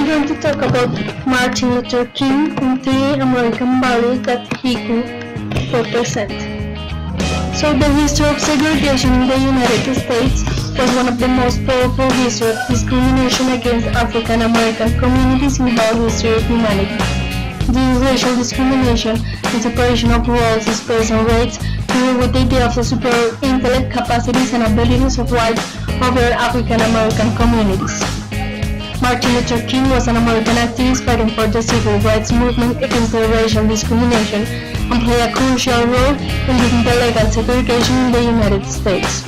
going to talk about Martin Luther King and three American values that he could represent. So the history of segregation in the United States was one of the most powerful histories of discrimination against African American communities in the whole history of humanity. This racial discrimination and separation of roles is based on race, coupled with the idea of the superior intellect, capacities, and abilities of white over African American communities. Martin Luther King was an American activist fighting for the civil rights movement against the racial discrimination and played a crucial role in ending the legal segregation in the United States.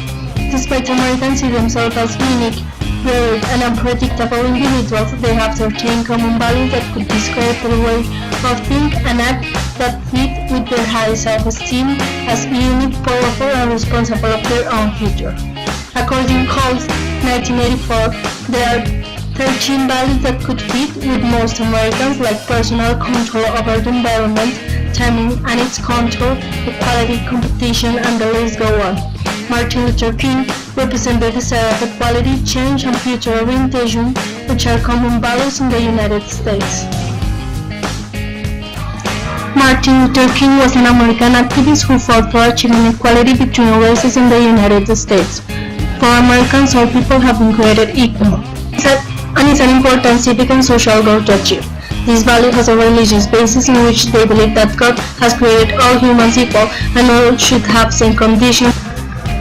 Despite Americans see themselves as unique, varied, and unpredictable individuals, they have certain common values that could describe their way of think and act that fit with their high self-esteem as unique, powerful, and responsible of their own future. According to Ingles, 1984, there are 13 values that could fit with most Americans, like personal control over the environment, timing and its control, equality, competition, and the list go on. Martin Luther King represented the desire of equality, change, and future orientation, which are common values in the United States. Martin Luther King was an American activist who fought for achieving equality between races in the United States. For Americans, all people have been created equal, and is an important civic and social goal to achieve. This value has a religious basis in which they believe that God has created all humans equal and all should have same conditions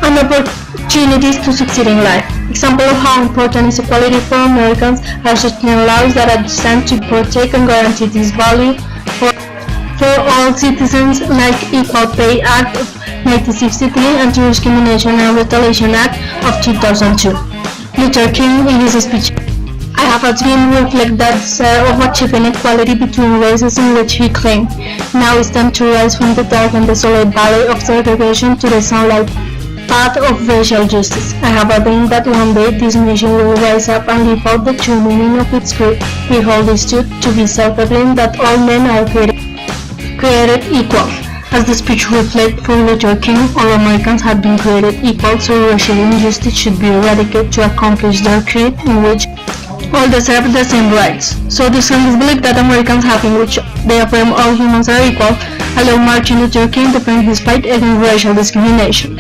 and opportunities to succeed in life. Example of how important is equality for Americans are certain laws that are designed to protect and guarantee this value for all citizens, like Equal Pay Act of 1963 and Anti-Discrimination and Retaliation Act of 2002. Luther King, in his speech, "I have a dream," reflect that desire of achieving equality between races, in which he claimed, "Now it's time to rise from the dark and desolate valley of segregation to the sunlight path of racial justice. I have a dream that one day this nation will rise up and live out the true meaning of its creed. We hold this truth to be self-evident that all men are created equal." As the speech reflects, for Luther King, all Americans have been created equal, so racial injustice should be eradicated to accomplish their creed, in which all deserve the same rights. So the strongest belief that Americans have, in which they affirm all humans are equal, allowed Martin Luther King to defend his fight against racial discrimination.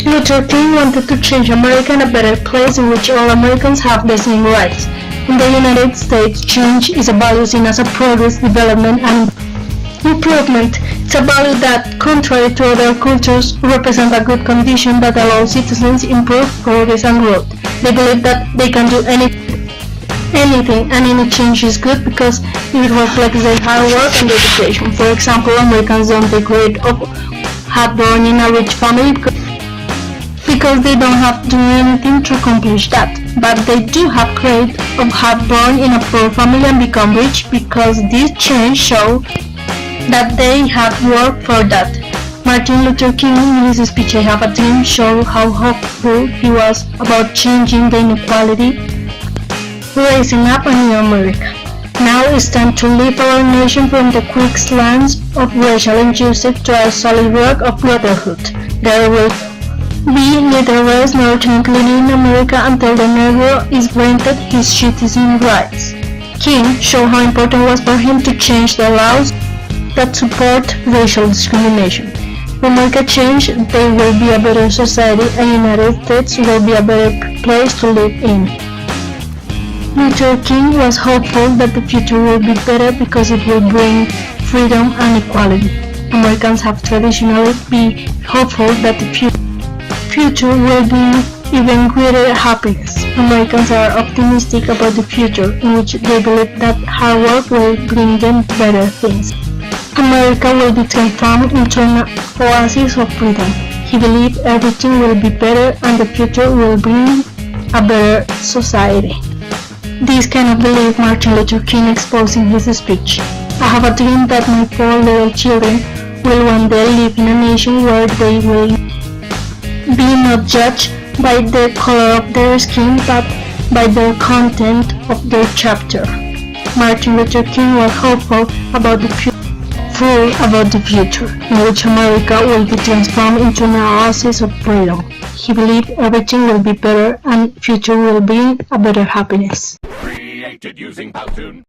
Luther King wanted to change America in a better place in which all Americans have the same rights. In the United States, change is a value seen as a progress, development, and improvement. It's a value that, contrary to other cultures, represents a good condition that allows citizens to improve, progress, and growth. They believe that they can do anything and any change is good because it reflects their hard work and dedication. For example, Americans don't take credit of have born in a rich family because they don't have to do anything to accomplish that, but they do have credit of have born in a poor family and become rich because this change shows that they have worked for that. Martin Luther King, in his speech "I Have a Dream," showed how hopeful he was about changing the inequality, raising up a new America. Now it's time to lift our nation from the quicksands of racial injustice to a solid rock of brotherhood. There will be neither rest nor tranquility in America until the Negro is granted his citizen rights. King showed how important it was for him to change the laws that support racial discrimination. When America change, there will be a better society and United States will be a better place to live in. Luther King was hopeful that the future will be better because it will bring freedom and equality. Americans have traditionally been hopeful that the future will be even greater happiness. Americans are optimistic about the future, in which they believe that hard work will bring them better things. America will be transformed into an oasis of freedom. He believed everything will be better and the future will bring a better society. This kind of belief Martin Luther King exposed in his speech. "I have a dream that my 4 little children will one day live in a nation where they will be not judged by the color of their skin but by the content of their chapter." Martin Luther King was hopeful about the future, in which America will be transformed into an oasis of freedom. He believed everything will be better and future will bring a better happiness. created using Powtoon.